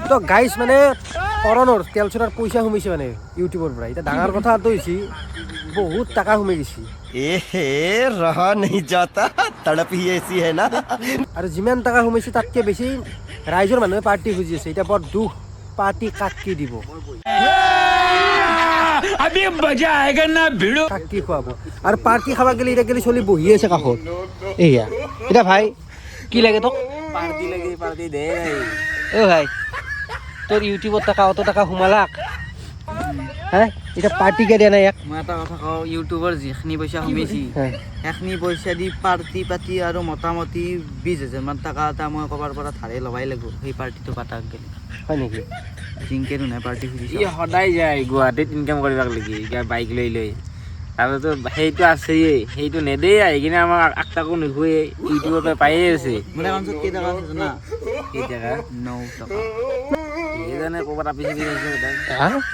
তো গাইজ মানে কৰণৰ তেলচোনাৰ পইচা সোমাইছে মানে ইউটিউবৰ পৰা। এতিয়া ডাঙৰ কথাটো হৈছে বহুত টকা সোমাই গৈছে। रहा नहीं जाता तड़प ही ऐसी है ना। আৰু যিমান টকা সোমাইছে তাতকৈ বেছি ৰাইজৰ মানুহে পাৰ্টি খুজি আছে। এতিয়া বৰ দুখ, পাৰ্টি কাক কি দিব, কাক কি খুৱাব। আৰু পাৰ্টি খাব গ'লে এতিয়া গ'লে চলি বহি আছে কাষত। এয়া এতিয়া ভাই কি লাগে তোক? পাৰ্টি লাগে, পাৰ্টি দে অ ভাই তোৰ ইউটিউবত টকা অত টকা সোমালাক হে, এতিয়া পাৰ্টিকে দিয়া নাই ইয়াক। মই এটা কথা কওঁ, ইউটিউবৰ যিখিনি পইচা সোমাইছি সেইখিনি পইচা দি পাৰ্টি পাতি আৰু মোটামুটি 20,000 মান টকা এটা মই ক'ৰবাৰ পৰা ধাৰে ল'বাই লাগিব সেই পাৰ্টিটো পাতাক গ'লে। হয় নেকি? জিংকে ধুনাই পাৰ্টি খুজিছে। ই সদায় যায় গুৱাহাটীত ইনকাম কৰিব লাগি এতিয়া বাইক লৈ লৈ। তাৰপিছতো সেইটো আছেই, সেইটো নেদেই আহি কিনে আমাক আগটাকো নুখুৱে, ইউটিউবৰ পৰা পায়ে আছে। মোৰ একাউণ্টত কেই টকা আছে জানা? কেই টকা 9 টকা। সেইজানে ক'ৰবাত আপি চেপি চাইছে সদায়।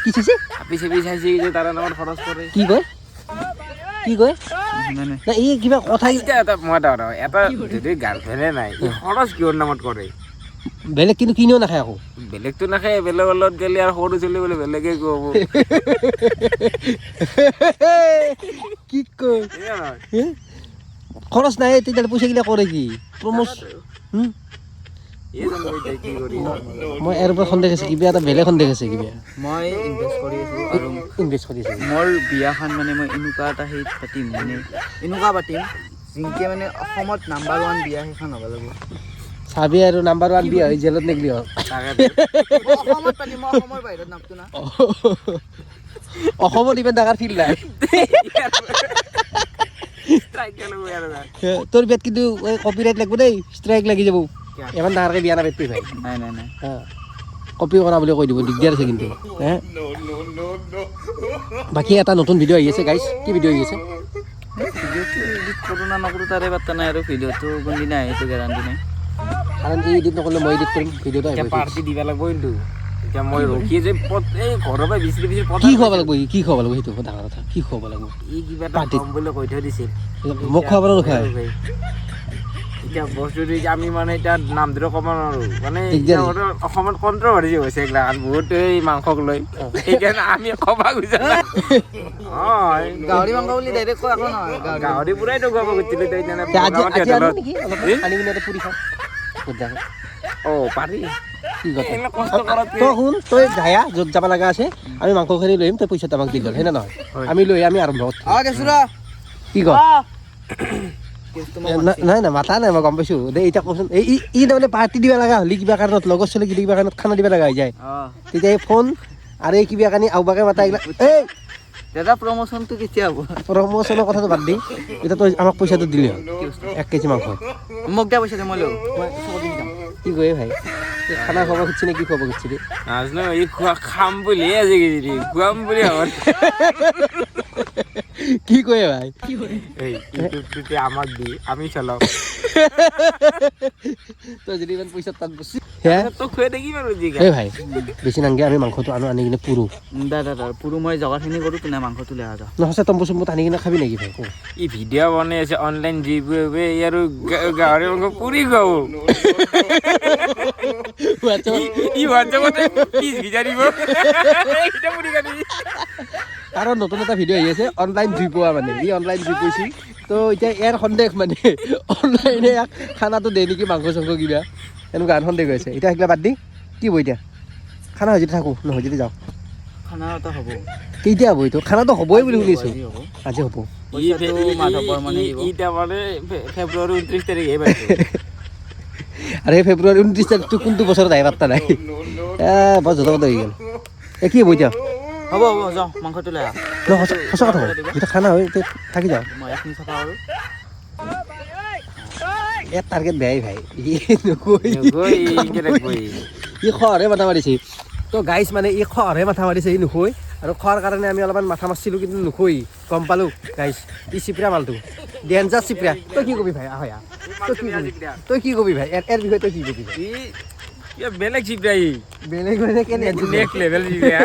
কি চাইছে? আপি চেপি চাইছে যে তাৰ নামত খৰচ কৰে। কি কয় কি কয়? মানে এই কিবা কথা এতিয়া মই এটা যদি গাৰ্লফ্ৰেণ্ডে নাই ই খৰচ কিহৰ নামত কৰে? বেলেগ কিন্তু কিনিও নাখায় আকৌ। বেলেগতো নাখায়, বেলেগৰ লগত গ'লে আৰু সৰু চলি বোলে বেলেগে ক'ব। কি কয় খৰচ নাই তেতিয়াহ'লে পইচাগিলা কৰে কি? মই ইয়াৰ ওপৰত সন্দেহ আছে, কিবা এটা বেলেগ সন্দেহ আছে কিবা। মই ইনভেষ্ট কৰি আছোঁ আৰু ইনভেষ্ট কৰি আছে। মোৰ বিয়াখন মানে মই এনেকুৱা এটা হেৰিত পাতিম, মানে এনেকুৱা পাতিম যিনকে মানে অসমত নাম্বাৰ 1 বিয়া সেইখন হ'ব লাগিব। চাবি আৰু নাম্বাৰ 1 বিয়া হৈ জেলত নেগলি হ'ল। অসমত পাতিম, মই অসমৰ বাহিৰত নাপতো না। অসমত ইমান ডাঙৰ ফিল্ড নাই। তোৰ বিয়াত কিন্তু কপিৰাইট লাগিব দেই, ষ্ট্ৰাইক লাগি যাব। ইমান ডাঙৰকৈ বিয়া নাপাতিবি ভাই। নাই নাই নাই কপি কৰা বুলি কৈ দিব, দিগদাৰ আছে কিন্তু। বাকী এটা নতুন ভিডিঅ' আহি আছে গাইজ। কি ভিডিঅ' আহি আছে? ভিডিঅ'টো এডিট কৰোঁ না নকৰোঁ তাৰে পাত্তা নাই, আৰু ভিডিঅ'টো কোনদিনা আহে সেইটো গেৰাণ্টি নাই। কাৰণ এই এডিট নকৰিলে মই এডিট কৰিম ভিডিঅ'টো। এতিয়া পাৰ্টি দিব লাগিব কিন্তু। এতিয়া মই ৰখি যে এই ঘৰৰ পৰা বিচৰি বিচৰি কি খুৱাব লাগিব? কি খুৱাব লাগিব সেইটো ডাঙৰ কথা। কি খুৱাব লাগিব? ই কিবা এটা কম বুলি কৈ থৈ দিছিল। মোক খুৱাব নোখোৱাই? এতিয়া বস্তুটো আমি মানে এতিয়া নাম ধৰি ক'ব নোৱাৰোঁ, মানে এতিয়া অসমত কণ্ট্ৰভাৰ্চি হৈছে এইগিলাখান বহুত এই মাংসক লৈ। সেইকাৰণে আমি ক'ব খুজা নাই। গাহৰি মাংস বুলি ডাইৰেক্ট কোৱা একো নহয়। গাহৰি পুৰাইতো খুৱাব খুজিছিলোঁ পাৰি। তই শুন, তই যায়া য'ত যাব লগা আছে, আমি মাংসখিনি লৈ আহিম, তই পইচাটো আমাক দি গ'ল হয় নে নহয়? আমি লৈ আমি আৰম্ভ কি ক? নাই নাই মাতা নাই, মই গম পাইছোঁ দে। এতিয়া কচোন ই তাৰমানে পাৰ্টি দিব লগা হ'লে কিবা কাৰণত লগৰ ছোৱালী কিবা কাৰণত খানা দিব লগা হৈ যায়, তেতিয়া এই ফোন আৰু এই কিবা কানি আওবাকে মাতা এইগিলা। এই দাদা প্ৰমোচনটো কেতিয়া হ'ব? প্ৰমোচনৰ কথাটো বাদ দি, এতিয়া তই আমাক পইচাটো দিলে হ'ল 1 কেজি মাংস। মোক দিয়া পইচা দে, মই লওঁ। কি কয় ভাই? খানা খুৱাব খুজিছে নে কি খুৱাব খুজিছিলি? নাজানো, ই খাম বুলিহে আজি খুৱাম বুলি কি কয় ভাই? ইউটিউবটোতে আমাক দি আমি চলাওঁ। তই যদি ইমান পইচা তাত বসি তোক খুৱাই থাকিম আৰু যি এই ভাই বেছি নাংগে, আমি মাংসটো আনি কিনে পুৰো। দাদা পুৰো মই জগাখিনি কৰোঁ, তোনে মাংসটো লৈ আহ। নহ'লে তম্বু চম্বুত আনি কিনে খাবি নেকি ভাই? ই ভিডিঅ' বনাই আছে অনলাইন যিবোৰ এই আৰু গাহৰি মাংস পুৰি খুৱাব। ই হোৱাটছএপতে প্লিজ বিচাৰিব। কাৰণ নতুন এটা ভিডিঅ' আহি আছে অনলাইন জুই পোৱা, মানে ই অনলাইন জুই পাইছি। তো এতিয়া ইয়াৰ সন্দেহ মানে অনলাইনে ইয়াক খানাটো দে নেকি, মাংস চাংস কিবা এনেকুৱা সন্দেহ হৈ আছে। এতিয়া সেইগিলা বাদ দি কি হ'ব এতিয়া? খানা হৈ যদি থাকোঁ, নহয় যদি যাওঁ। খানা এটা হ'ব কেতিয়া হ'ব? এইটো খানাটো হ'বই বুলি শুনিছোঁ। আজি হ'ব। ফেব্ৰুৱাৰী 29 তাৰিখে পাইছোঁ। আৰু সেই ফেব্ৰুৱাৰী 29 তাৰিখটো কোনটো বছৰত আহে পাত্তা নাই। বৰ যত হৈ গ'ল। কি হ'ব এতিয়া? হ'ব যাওঁ, মাংসটো লৈ আহ। সঁচা কথা হ'ব, যেতিয়া খানা হয় থাকি যাওঁ। মই এইখিনি চাফা কৰোঁ। ইয়াত টাৰ্গেট বেয়াই ভাই, ই খৰহে মাথা মাৰিছে। তো গাইজ মানে ই খৰহে মাথা মাৰিছে, ই নুখুৱাই। আৰু খোৱাৰ কাৰণে আমি অলপমান মাথা মাৰিছিলোঁ কিন্তু নুখুৱাই, গম পালোঁ গাইজ। ই চিপৰা মালটো, ডেঞ্জাৰ চিপৰা। তই কি কবি ভাই? আহয়া তই কি কবি ভাই? ইয়াৰ বিষয়ে তই কি কবি ভাই? বেলেগ চিপৰাই, বেলেগ মানে কেনে নেক্সট লেভেল চিপৰা।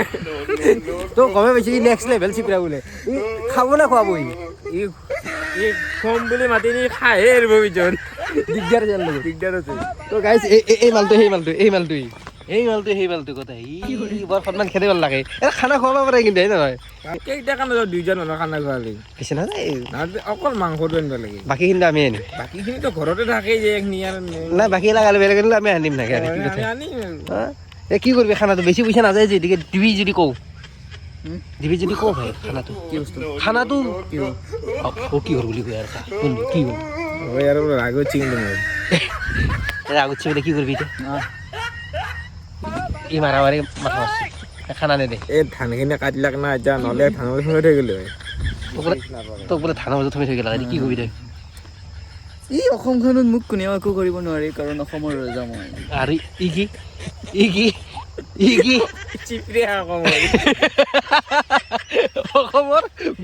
তো গমে পাইছোঁ ই নেক্সট লেভেল চিপৰা বোলে। ই খাব নে খুৱাব? ই কম বুলি মাতি নি খাহে এৰিব পিছত। দিগদাৰ যেন লাগে। দিগদাৰ আছে। তো গাইজ এই মালটো সেই মালটোৱেই সেই মালটো কথা ই বৰ সন্মান খেদিব লাগে এটা খানা খুৱাব পাৰে কিন্তু নহয় কেইটা কাৰণে দুইজন মানুহ খানা খোৱালি পিছে নহয় অকল মাংসটো আনিব লাগে বাকীখিনি আমি আনিম বাকীখিনিতো ঘৰতে থাকেই যে নাই বাকী লাগালে বেলেগ আনিলে আমি আনিম নাগে আৰু কি কথা হা? এ কি কৰিবি খানাটো বেছি পইচা নাযায় যে এদিকে দিবি যদি কওঁ দিবি যদি কওঁ ভাই খানাটো কি বস্তু খানাটো কি হ'ল বুলি কয় আৰু চা কোনটো কি হ'ল আৰু ৰাগত চিকেন আগত কি কৰিবি এতিয়া ই মাৰামাৰি মাথা মাৰছি খানা নেদে এই ধানখিনি কাটিলাক না এতিয়া নহ'লে ধানৰ সোমাই থৈ গ'লো হয় তোক বোলে ধানৰ মাজত থৈ গ'লা কি কৰিবি তই এই অসমখনত মোক কোনেও একো কৰিব নোৱাৰে কাৰণ অসমৰ ৰজা মই আৰু ই কি চিপৰিয়া অসমৰ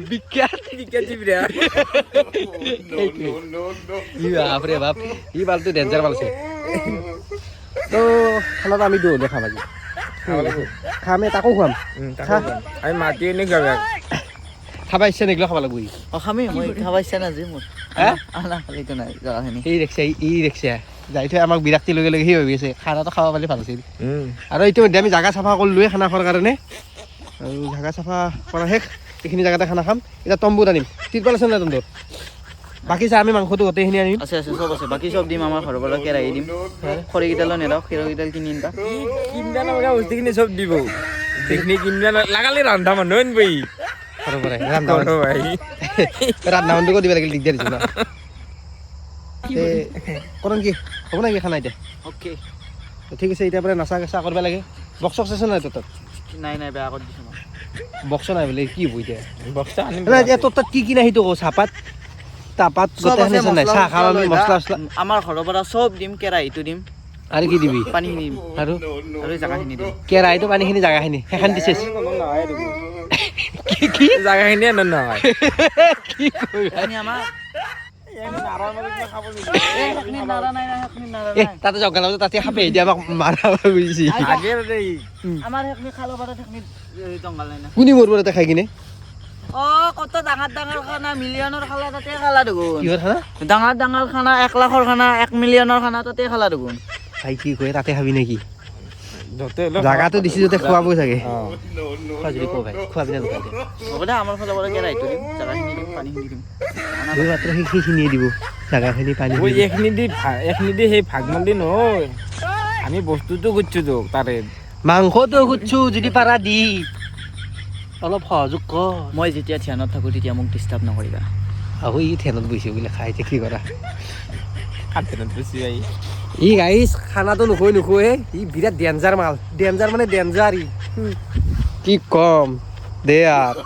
বিখ্যাত চিপৰিয়া ই বাপৰে বাপ ই মালটো ডেঞ্জাৰ মাল আছে তো খানাটো আমি দৌৰলৈ খাম আজি খামে তাকো খুৱাম আমি মাতি আনি খাবা খাবা ইচ্ছা নেগিলেও খাব লাগিব অসমে মই খাব ইচ্ছা নাযায় মোৰ আনা খালিতো নাই জেগাখিনি ই ৰিক্সা যাই থৈ আমাক বিৰাক্তি লগে লগে সি ভাবি আছে খানাটো খাব পালে ভাল আছিল আৰু ইতিমধ্যে আমি জাগা চাফা কৰিলোৱে খানা খোৱাৰ কাৰণে আৰু জাগা চাফা কৰা শেষ এইখিনি জাগাতে খানা খাম এতিয়া তম্বুত আনিম তিৰপাল আছে নাই তম্বুত বাকী চা আমি মাংসটো গোটেইখিনি আনিম আছে চব আছে বাকী চব দিম আমাৰ ঘৰৰ পৰা কেৰাহী দিম খৰিকেইডালো নেদাওক খৰিকেইডাল কিনি আনিবা কিনা লগা বস্তুখিনি চব দিব যিখিনি কিনা লাগালে ৰন্ধা মানুহ আনিবি ঘৰৰ পৰাই ৰান্ধা মানুহটোকো দিব লাগিল দিগদাৰ দিছোঁ না কাৰণ কি হ'ব নেকি খানা এতিয়া অ'কে ঠিক আছে এতিয়াৰ পৰা নাচা চাচা কৰিব লাগে বক্স চক্স আছে নাই তোৰ তাত নাই বেয়া কৰি দিছোঁ মই বক্স নাই বোলে কি হ'ব এতিয়া বক্সা আনিম এতিয়া তোৰ তাত কি নাই সেইটো কওঁ চাহপাত তাপাত গোটেইখিনি আছে নাই চাহ খাম আমি মছলা চছলা আমাৰ ঘৰৰ পৰা চব দিম কেৰাহীটো দিম আৰু কি দিবি পানীখিনি দিম আৰু জাগাখিনি দিম কেৰাহীটো পানীখিনি জাগাখিনি সেইখন দিছে কি জাগাখিনি নহয় কি কৰিবি আমাৰ তাতে জংঘল তাতে সাপে এতিয়া আমাক মাৰা বুজিছি আমাৰ সেইখিনি খালো বাৰু সেইখিনি জংঘল নাই না কোনে মৰিব তাতে খাই কিনে কত ডাঙৰ খানা মিলিয়নৰ খালা তাতে খালা দেখোন কিহৰ খানা ডাঙৰ খানা 1 লাখৰ খানা 1 মিলিয়নৰ খানা তাতে খালা দেখোন ভাই কি কয় তাতে খাবি নেকি জাগাটো দিছি যাতে খুৱাব চাগে খোৱা যদি কওঁ ভাই খুৱাবি না হ'ব দে আমাৰ ফালৰ পৰা কেৰাহীটো দিম জাগাখিনি দিম পানীখিনি দিম দুই মাত্ৰ সেইখিনিয়ে দিব জাগাখিনি পানী এইখিনি দি সেই ভাগ মালি নহয় আমি বস্তুটো খুজিছোঁ তোক তাৰে মাংসটো খুজছো যদি পাৰা দি অলপ সহযোগ কৰ মই যেতিয়া ধ্যানত থাকোঁ তেতিয়া মোক ডিষ্টাৰ্ব নকৰিবা আহো ই ঠেনত বহিছে বোলে খাই এতিয়া কি কৰা খাদ্যত বেছি আহি ই গাইছ খানাটো নোখোৱে ই বিৰাট ডেঞ্জাৰ মাল ডেঞ্জাৰ মানে ডেঞ্জাৰ ই কি কম দে আৰু